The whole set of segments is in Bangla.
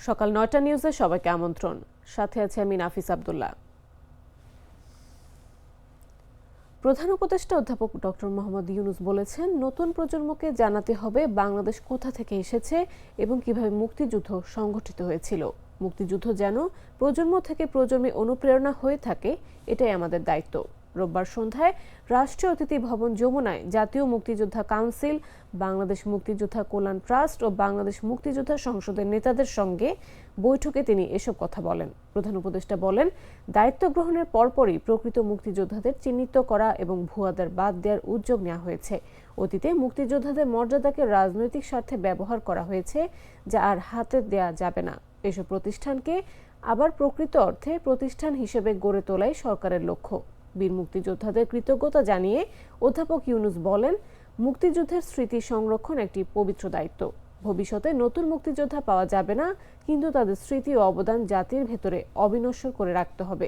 সকাল ৯টা নিউজে সবাইকে আমন্ত্রণ। সাথে আছে আমি নাফিস আব্দুল্লাহ। প্রধান উপদেষ্টা অধ্যাপক ডক্টর মোহাম্মদ ইউনূস বলেছেন, নতুন প্রজন্মকে জানাতে হবে বাংলাদেশ কোথা থেকে এসেছে এবং কিভাবে মুক্তিযুদ্ধ সংগঠিত হয়েছিল। মুক্তিযুদ্ধ যেন প্রজন্ম থেকে প্রজন্মে অনুপ্রেরণা হয়ে থাকে, এটাই আমাদের দায়িত্ব। রোববার সন্ধ্যায় রাষ্ট্রীয় অতিথি ভবন যমুনায় জাতীয় মুক্তিযোদ্ধা কাউন্সিল, বাংলাদেশ মুক্তিযোদ্ধা কল্যাণ ট্রাস্ট ও বাংলাদেশ মুক্তিযোদ্ধা সংসদের নেতাদের সঙ্গে বৈঠকে তিনি এসব কথা বলেন। প্রধান উপদেষ্টা বলেন, দায়িত্ব গ্রহণের পরপরই প্রকৃত মুক্তিযোদ্ধাদের চিহ্নিত করা এবং ভুয়াদের বাদ দেওয়ার উদ্যোগ নেওয়া হয়েছে। অতীতে মুক্তিযোদ্ধাদের মর্যাদাকে রাজনৈতিক স্বার্থে ব্যবহার করা হয়েছে, যা আর হাতে দেয়া যাবে না। এসব প্রতিষ্ঠানকে আবার প্রকৃত অর্থে প্রতিষ্ঠান হিসেবে গড়ে তোলাই সরকারের লক্ষ্য। বীর মুক্তিযোদ্ধাদের কৃতজ্ঞতা জানিয়ে অধ্যাপক ইউনূস বলেন, মুক্তিযুদ্ধের স্মৃতি সংরক্ষণ একটি পবিত্র দায়িত্ব। ভবিষ্যতে নতুন মুক্তিযোদ্ধা পাওয়া যাবে না, কিন্তু তাদের স্মৃতি ও অবদান জাতির ভেতরে অবিনশ্বর করে রাখতে হবে।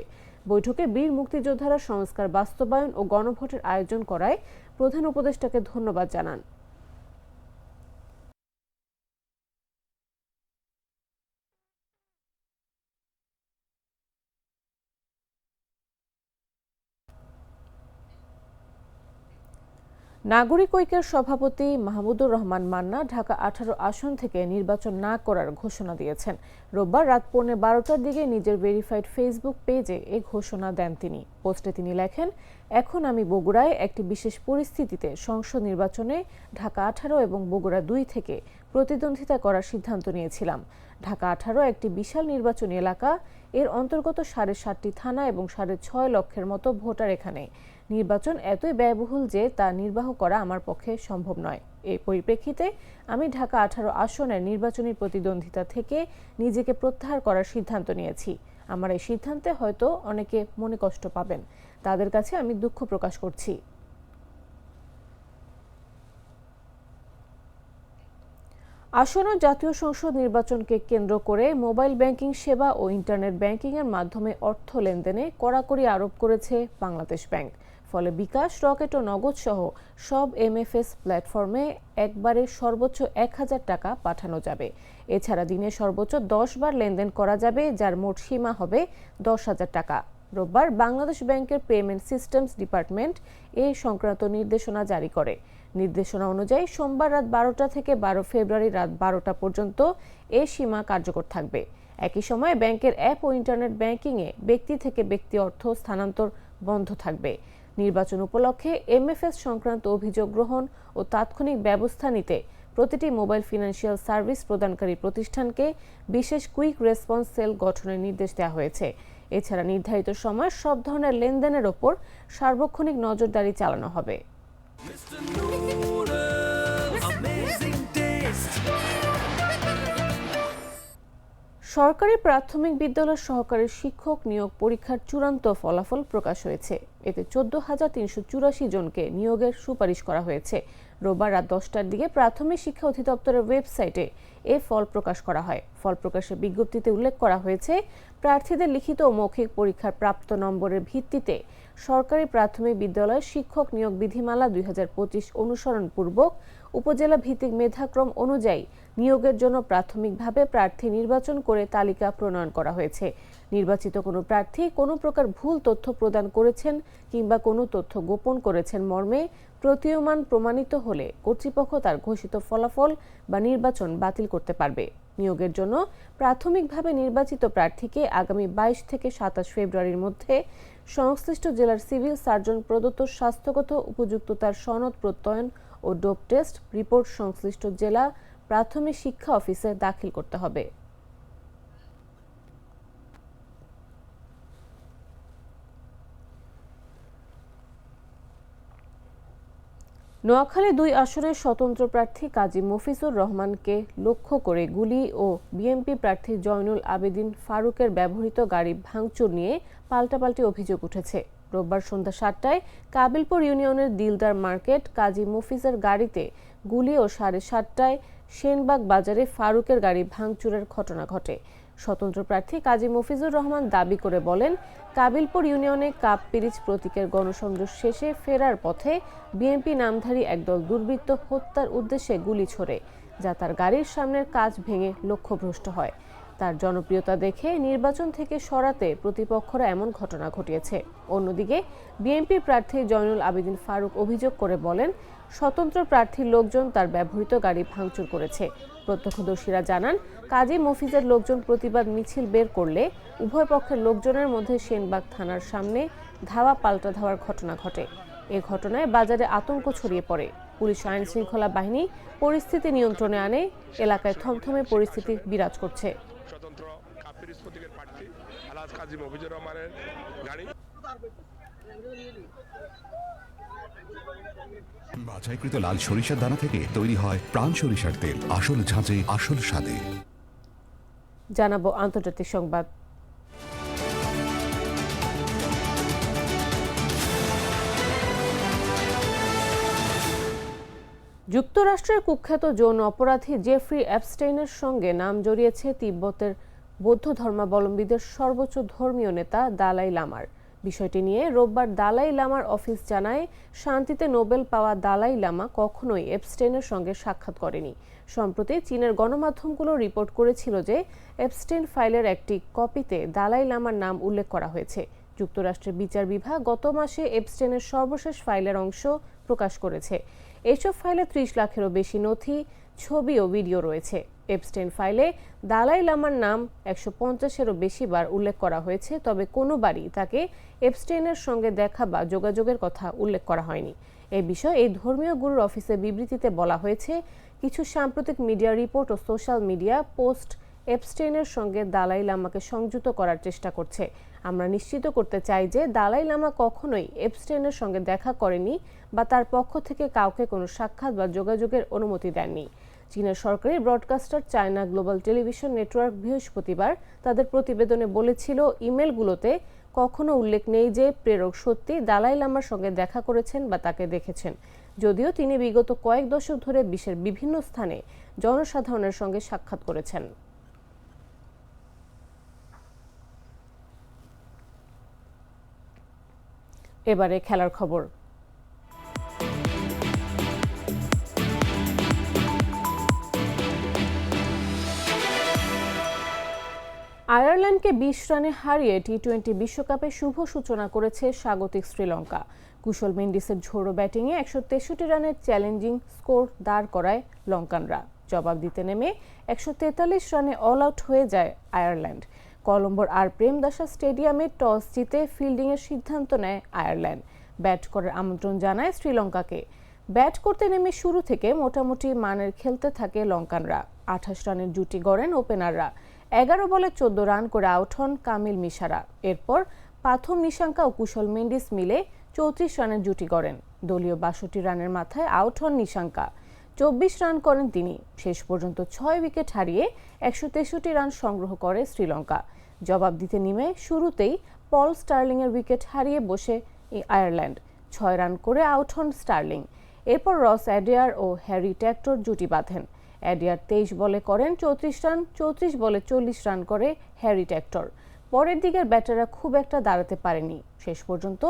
বৈঠকে বীর মুক্তিযোদ্ধারা সংস্কার বাস্তবায়ন ও গণভোটের আয়োজন করায় প্রধান উপদেষ্টাকে ধন্যবাদ জানান। নাগরিক ঐক্যের সভাপতি মাহমুদুর রহমান মান্না ঢাকা ১৮ আসন থেকে নির্বাচন না করার ঘোষণা দিয়েছেন। রোববার রাত ১১:১২টার দিকে নিজের ভেরিফাইড ফেসবুক পেজে এ ঘোষণা দেন তিনি। পোস্টে তিনি লেখেন, এখন আমি বগুড়ায় একটি বিশেষ পরিস্থিতিতে সংসদ নির্বাচনে ঢাকা ১৮ এবং বগুড়া ২ থেকে প্রতিদ্বন্দ্বিতা করার সিদ্ধান্ত নিয়েছিলাম। ঢাকা ১৮ একটি বিশাল নির্বাচনী এলাকা, এর অন্তর্গত ৭.৫টি থানা এবং ৬.৫ লক্ষের মতো ভোটার এখানে। নির্বাচন এতই ব্যয়বহুল যে তা নির্বাহ করা আমার পক্ষে সম্ভব নয়। এই পরিপ্রেক্ষিতে আমি ঢাকা ১৮ আসনের নির্বাচনী প্রতিদ্বন্দ্বিতা থেকে নিজেকে প্রত্যাহার করার সিদ্ধান্ত নিয়েছি। আমার এই সিদ্ধান্তে হয়তো অনেকে মনে কষ্ট পাবেন, তাদের কাছে আমি দুঃখ প্রকাশ করছি। আসন্ন জাতীয় সংসদ নির্বাচনকে কেন্দ্র করে মোবাইল ব্যাংকিং সেবা ও ইন্টারনেট ব্যাংকিংয়ের মাধ্যমে অর্থ লেনদেনে কড়াকড়ি আরোপ করেছে বাংলাদেশ ব্যাংক। ফলে বিকাশ, রকেট ও নগদ সহ সব এমএফএস প্ল্যাটফর্মে একবারে সর্বোচ্চ ১,০০০ টাকা পাঠানো যাবে। এছাড়া দিনে সর্বোচ্চ ১০ বার লেনদেন করা যাবে, যার মোট সীমা হবে ১০,০০০ টাকা। রোববার বাংলাদেশ ব্যাংকের পেমেন্ট সিস্টেমস ডিপার্টমেন্ট এ সংক্রান্ত নির্দেশনা জারি করে। নির্দেশনা অনুযায়ী সোমবার রাত ১২টা থেকে ১২ ফেব্রুয়ারি রাত ১২টা পর্যন্ত এ সীমা কার্যকর থাকবে। একই সময়ে ব্যাংকের অ্যাপ ও ইন্টারনেট ব্যাংকিংয়ে ব্যক্তি থেকে ব্যক্তি অর্থ স্থানান্তর বন্ধ থাকবে। নির্বাচন উপলক্ষে এমএফএস সংক্রান্ত অভিযোগ গ্রহণ ও তাৎক্ষণিক ব্যবস্থা নিতে প্রতিটি মোবাইল ফিনান্সিয়াল সার্ভিস প্রদানকারী প্রতিষ্ঠানকে বিশেষ কুইক রেসপন্স সেল গঠনের নির্দেশ দেওয়া হয়েছে। এছাড়া নির্ধারিত সময় সব ধরনের লেনদেনের ওপর সার্বক্ষণিক নজরদারি চালানো হবে। সরকারি প্রাথমিক বিদ্যালয়ের সহকারী শিক্ষক নিয়োগ পরীক্ষার চূড়ান্ত ফলাফল প্রকাশ হয়েছে। এতে ১৪,৩৮৪ জনকে নিয়োগের সুপারিশ করা হয়েছে। রোববার রাত ১০টার দিকে প্রাথমিক শিক্ষা অধিদপ্তরের ওয়েবসাইটে এ ফল প্রকাশ করা হয়। ফল প্রকাশের বিজ্ঞপ্তিতে উল্লেখ করা হয়েছে, প্রার্থীদের লিখিত ও মৌখিক পরীক্ষার প্রাপ্ত নম্বরের ভিত্তিতে সরকারি প্রাথমিক বিদ্যালয়ের শিক্ষক নিয়োগ বিধিমালা ২০২৫ অনুসরণপূর্বক উপজেলা ভিত্তিক মেধাক্রম অনুযায়ী নিয়োগের জন্য প্রাথমিকভাবে প্রার্থী নির্বাচন করে তালিকা প্রণয়ন করা হয়েছে। নির্বাচিত কোনো প্রার্থী কোনো প্রকার ভুল তথ্য প্রদান করেছেন কিংবা কোনো তথ্য গোপন করেছেন মর্মে প্রতীয়মান প্রমাণিত হলে কর্তৃপক্ষ তার ঘোষিত ফলাফল বা নির্বাচন বাতিল করতে পারবে। নিয়োগের জন্য প্রাথমিকভাবে নির্বাচিত প্রার্থীকে আগামী ২২ থেকে ২৭ ফেব্রুয়ারির মধ্যে সংশ্লিষ্ট জেলার সিভিল সার্জন প্রদত্ত স্বাস্থ্যগত উপযুক্ততার সনদ প্রত্যয়ন ও ডোপ টেস্ট রিপোর্ট সংশ্লিষ্ট জেলা প্রাথমিক শিক্ষা অফিসে দাখিল করতে হবে। নোয়াখালী ২ আসনের স্বতন্ত্র প্রার্থী কাজী মফিজুর রহমানকে লক্ষ্য করে গুলি ও বিএনপি প্রার্থী জয়নুল আবেদিন ফারুকের ব্যবহৃত গাড়ি ভাঙচুর নিয়ে পাল্টাপাল্টি অভিযোগ উঠেছে। রোববার সন্ধ্যা ৭টায় কাবিলপুর ইউনিয়নের দিলদার মার্কেট কাজী মফিজের গাড়িতে গুলি ও ৭:৩০টায় সেনবাগ বাজারে ফারুকের গাড়ি ভাঙচুরের ঘটনা ঘটে। স্বতন্ত্র প্রার্থী কাজী মফিজুর রহমান দাবি করে বলেন, কাবিলপুর ইউনিয়নে কাপ পিরিচ প্রতীকের গণসংযোগ শেষে ফেরার পথে বিএনপি নামধারী একদল দুর্বৃত্ত হত্যার উদ্দেশ্যে গুলি ছোড়ে, যা তার গাড়ির সামনের কাচ ভেঙে লক্ষ্যভ্রষ্ট হয়। তার জনপ্রিয়তা দেখে নির্বাচন থেকে সরাতে প্রতিপক্ষরা এমন ঘটনা ঘটিয়েছে। অন্যদিকে বিএনপি প্রার্থী জয়নুল আবেদিন ফারুক অভিযোগ করে বলেন, স্বতন্ত্র প্রার্থীর লোকজন তার ব্যবহৃত গাড়ি ভাঙচুর করেছে। প্রত্যক্ষদর্শীরা জানান, কাজী মফিজের লোকজন প্রতিবাদ মিছিল বের করলে উভয় পক্ষের লোকজনের মধ্যে সেনবাগ থানার সামনে ধাওয়া পাল্টা ধাওয়ার ঘটনা ঘটে। এ ঘটনায় বাজারে আতঙ্ক ছড়িয়ে পড়ে। পুলিশ আইন শৃঙ্খলা বাহিনী পরিস্থিতি নিয়ন্ত্রণে আনে। এলাকায় থমথমে পরিস্থিতি বিরাজ করছে। স্বতন্ত্র কাপির প্রতীকের প্রার্থী আলহাজ কাজী মফিজুর রহমানের গাড়ি বাছাইকৃত লাল সরিষার দানা থেকে তৈরি হয় প্রাণ সরিষার তেল, আসল ঝাঁঝে আসল স্বাদে। জানাবো আন্তর্জাতিক সংবাদ। যুক্তরাষ্ট্রের কুখ্যাত যৌন অপরাধী জেফ্রি অ্যাপস্টেইনের সঙ্গে নাম জড়িয়েছে তিব্বতের বৌদ্ধ ধর্মাবলম্বীদের সর্বোচ্চ ধর্মীয় নেতা দালাই লামার। বিষয়টি নিয়ে রোববার দালাই লামার অফিস জানায়, শান্তিতে নোবেল পাওয়া দালাই লামা কখনোই এপস্টেইনের সঙ্গে সাক্ষাৎ করেনি। সম্প্রতি চীনের গণমাধ্যমগুলো রিপোর্ট করেছিল যে এপস্টেইন ফাইলের একটি কপিতে দালাই লামার নাম উল্লেখ করা হয়েছে। যুক্তরাষ্ট্রের বিচার বিভাগ গত মাসে এপস্টেইনের সর্বশেষ ফাইলের অংশ প্রকাশ করেছে। এসব ফাইলে 30 লাখেরও বেশি নথি, ছবি ও ভিডিও রয়েছে। এপস্টেইন ফাইলে দালাই লামার নাম 150-এরও বেশি বার উল্লেখ করা হয়েছে, তবে কোনোবারই তাকে এপস্টেইনের সঙ্গে দেখা বা যোগাযোগের কথা উল্লেখ করা হয়নি। এই বিষয়ে এই ধর্মীয় গুরুর অফিসের বিবৃতিতে বলা হয়েছে, কিছু সাম্প্রতিক মিডিয়া রিপোর্ট ও সোশ্যাল মিডিয়া পোস্ট এপস্টেইনের সঙ্গে দালাই লামাকে সংযুক্ত করার চেষ্টা করছে। আমরা নিশ্চিত করতে চাই যে দালাই লামা কখনোই এপস্টেইনের সঙ্গে দেখা করেনি বা তার পক্ষ থেকে কাউকে কোনো সাক্ষাৎ বা যোগাযোগের অনুমতি দেননি। চীনের সরকারি broadcaster China global television network বৃহস্পতিবার তাদের প্রতিবেদনে বলেছিল, ইমেলগুলোতে কখনো উল্লেখ নেই যে প্রেরক সত্যি দালাই লামার সঙ্গে দেখা করেছেন বা তাকে দেখেছেন, যদিও তিনি বিগত কয়েক দশক ধরে বিশ্বের বিভিন্ন স্থানে জনসাধারণের সঙ্গে সাক্ষাৎ করেছেন। এবারে খেলার খবর। আয়ারল্যান্ডকে 20 রানে হারিয়ে টি-20 বিশ্বকাপে শুভ সূচনা করেছে স্বাগতিক শ্রীলঙ্কা। কুশল মেন্ডিসের ঝোড়ো ব্যাটিংয়ে 163 রানের চ্যালেঞ্জিং স্কোর দাঁড় করায় লঙ্কানরা। জবাব দিতে নেমে 143 রানে অল আউট হয়ে যায় আয়ারল্যান্ড। কলম্বোর আর প্রেমদাসা স্টেডিয়ামে টস জিতে ফিল্ডিংয়ের সিদ্ধান্ত নেয় আয়ারল্যান্ড। ব্যাট করার আমন্ত্রণ জানায় শ্রীলঙ্কাকে। ব্যাট করতে নেমে শুরু থেকে মোটামুটি মানের খেলতে থাকে লঙ্কানরা। 28 রানের জুটি গড়েন ওপেনাররা। 11 বলে 14 রান করে আউট হন কামিল মিশারা। এরপর পাথম নিশাঙ্কা ও কুশল মেন্ডিস মিলে 34 রানের জুটি গড়েন। দলীয় 62 রানের মাথায় আউট হন নিশাঙ্কা। 24 রান করেন তিনি। শেষ পর্যন্ত 6 উইকেট হারিয়ে 163 রান সংগ্রহ করে শ্রীলঙ্কা। জবাব দিতে নেমে শুরুতেই পল স্টার্লিংয়ের উইকেট হারিয়ে বসে আয়ারল্যান্ড। 6 রান করে আউট হন স্টার্লিং। এরপর রস অ্যাডিয়ার ও হ্যারি ট্যাক্টর জুটি বাঁধেন। অ্যাডিয়ার 23 বলে করেন 34 রান, 34 বলে 40 রান করে হ্যারি ট্যাক্টর। পরের দিকের ব্যাটাররা খুব একটা দাঁড়াতে পারেনি। শেষ পর্যন্ত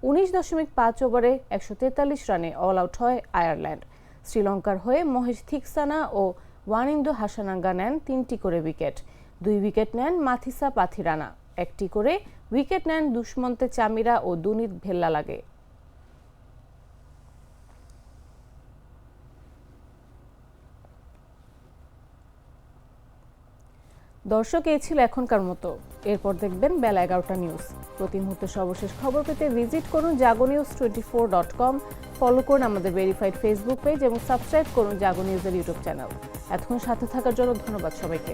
19.5 ওভারে 143 রানে অল আউট হয় আয়ারল্যান্ড। শ্রীলঙ্কার হয়ে মহেশ থিকসানা ও ওয়ানিন্দু হাসানাঙ্গা নেন 3টি করে উইকেট। 2 উইকেট নেন মাথিসা পাথিরানা। 1টি করে উইকেট নেন দুষ্মন্তে চামিরা ও দুনিত ভেল্লালাগে। দর্শক, এই ছিল এখনকার মতো। এরপর দেখবেন বেলা 11টা নিউজ। প্রতি মুহূর্তে সর্বশেষ খবর পেতে ভিজিট করুন jagonews24.com, ফলো করুন আমাদের ভেরিফাইড ফেসবুক পেজ এবং সাবস্ক্রাইব করুন জাগো নিউজের ইউটিউব চ্যানেল। এতক্ষণ সাথে থাকার জন্য ধন্যবাদ সবাইকে।